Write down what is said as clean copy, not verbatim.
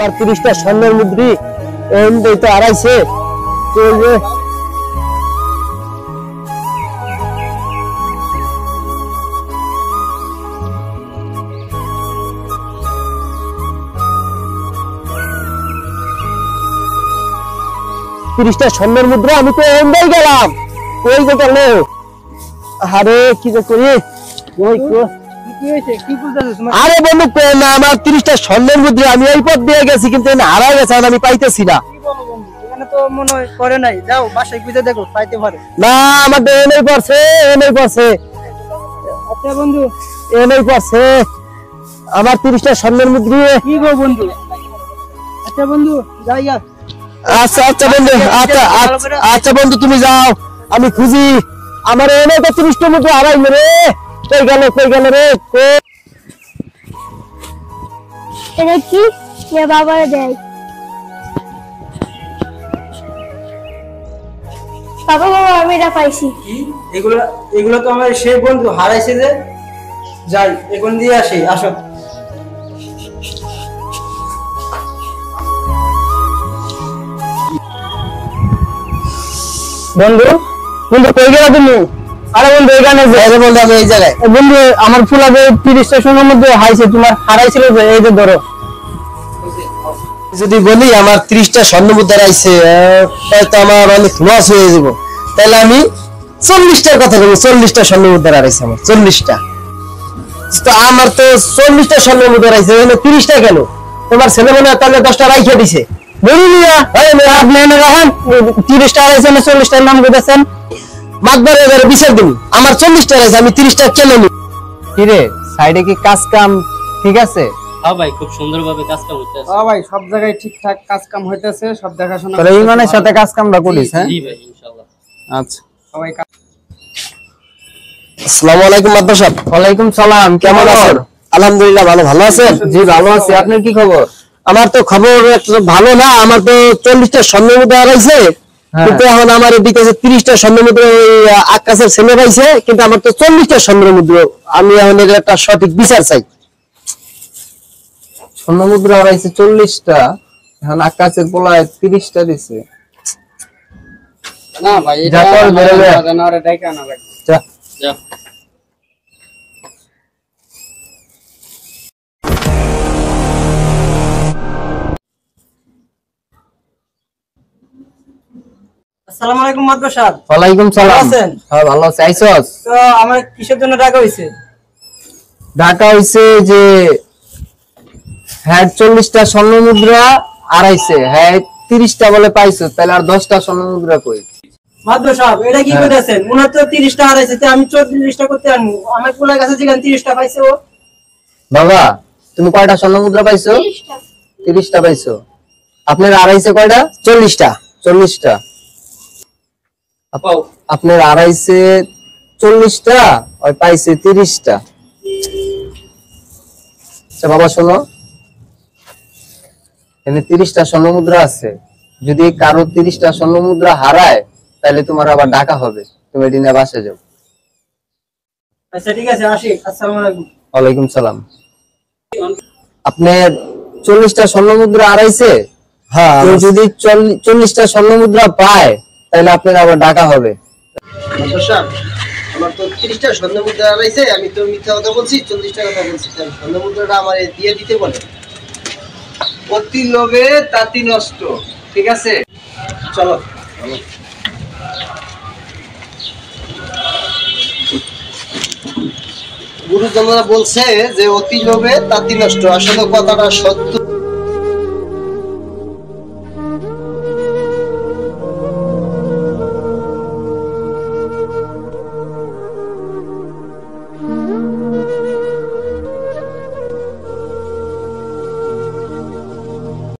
আমার 30টা স্বর্ণের মুদ্রি এই তো আড়াইছে চলবে। ত্রিশটা স্বর্ণের মুদ্রা আমি তো এমনি গেলাম, ওই যে গেল। আরে কি যে করি, আরে বন্ধু না, আমার 30টা স্বর্ণের মুদ্রা আমি এই পথ দিয়ে গেছি, কিন্তু হারা গেছে, আমি পাইতেছি না। না আমার এনেই পড়ছে, এনেই পড়ছে আমার 30টা স্বর্ণের মুদ্রা। কি গো বন্ধু? আচ্ছা বন্ধু যাই। আচ্ছা আচ্ছা বন্ধু, আচ্ছা আচ্ছা বন্ধু তুমি যাও, আমি খুঁজি। আমার এনে তো 30টা মুদ্রা হারাই রে, কই গেল রে? এটা কি বাবারে দেয়? বাবা আমি এটা পাইছি। এগুলো তো আমার সেই বন্ধু হারাইছে যে, যাই এখন দিয়ে আসি। আসো বন্ধু, বন্ধু কই গেলা তুমি? আরে বন্ধু এখানে যে, আরে বন্ধু আমি এই জায়গায়। বন্ধু আমার ফুলাবে 30টা স্বর্ণের মধ্যে হাইছে, তোমার হারাইছিল যে, এই যে ধরো। যদি বলি আমার 30টা স্বর্ণ মুদ্রা হারাইছে, তাহলে আমার অনেক লস হয়ে যাব। তাহলে আমি 40টার কথা বলবো, 40টা স্বর্ণ মুদ্রা হারাইছে আমার, 40টা। তো আমার তো 40টা স্বর্ণ মুদ্রা হারাইছে, এখানে 30টা গেল। তোমার ছেলে মনে হয় তাহলে 10টা রাইখে দিছে। বলি না আপনি এনে রাখেন, 30টা হারাইছে না 40টার নাম বলেছেন, মাতবার এবারে বিচার দিন। আমার 40টা হারাইছে, আমি 30টা কেন নি? কি রে সাইডে কি কাজ কাম ঠিক আছে? হ্যাঁ ভাই, খুব সুন্দরভাবে কাজ কাম হইতেছে। হ্যাঁ ভাই, সব জায়গায় ঠিকঠাক কাজ কাম হইতেছে, সব দেখাশোনা। তাহলে ইমানের সাথে কাজ কামটা করিস? হ্যাঁ জি ভাই, ইনশাআল্লাহ। আচ্ছা সবাই। আসসালামু আলাইকুম মাদ্দার সাহেব। ওয়ালাইকুম সালাম, কেমন আছেন? আলহামদুলিল্লাহ ভালো। ভালো আছেন? জি ভালো আছি। আপনার কি খবর? আমার তো খবর ভালো না, আমার তো 40টা স্বর্ণের মুদ্রা হারাইছে, কিন্তু এখন আমার এদিকে 30টা স্বর্ণের মুদ্রা আকাশের ছেলে পাইছে, কিন্তু আমার তো 40টা স্বর্ণের মুদ্রা। আমি এখন এর একটা সঠিক বিচার চাই। স্বর্ণ মুদ্রা হারাইছে 40টা, এখন আকাশের পোলায় 30টা দিছে। না ভাই, এটা জানারে ডাইকা না ভাই। যা যা। আসসালামু আলাইকুম মাদবর সাহেব। ওয়ালাইকুম সালাম। আছেন? হ্যাঁ ভালো আছি। আইছস? তো আমার কিসের জন্য ডাকা হইছে? ঢাকা হইছে যে হ্যাঁ 40টা স্বর্ণ মুদ্রা হারাইছে, হ্যাঁ 30টা বলে পাইছো, তাহলে আর 10টা স্বর্ণ মুদ্রা কই? মাদবর সাহেব এটা কি কইতাছেন? উনার তো 30টা হারাইছে, তে আমি 40টা করতে আনবো। আমার পোলার কাছে যেখানে 30টা পাইছে ও। বাবা তুমি কয়টা স্বর্ণ মুদ্রা পাইছো? 30টা পাইছো। আপনার হারাইছে কয়টা? 40টা। 40টা আপনার হারাইছে 40টা, ওই পাইছে 30টা। আচ্ছা বাবা শোনো, এখানে 30টা স্বর্ণ মুদ্রা আছে, যদি কারো 30টা স্বর্ণ মুদ্রা হারায় তাহলে তোমার আবার ডাকা হবে, তুমি এটি নিয়ে বাসে যাও। আচ্ছা ঠিক আছে, আসি। আসসালামু আলাইকুম। ওয়ালাইকুম সালাম। আপনার 40টা স্বর্ণ মুদ্রা হারাইছে, হ্যাঁ যদি 40টা স্বর্ণ মুদ্রা পায় তাহলে আপনার আবার ডাকা হবে। আমার তো 30টা স্বর্ণ মুদ্রা হারাইছে, আমি তো মিথ্যা কথা বলছি, 40টা কথা বলছি। স্বর্ণ মুদ্রাটা আমার দিয়ে দিতে বলে। অতি লোভে তাঁতি নষ্ট, ঠিক আছে? চলো। গুরুজনরা বলছে যে অতি লোভে তাঁতি নষ্ট, আসলে কথাটা সত্য।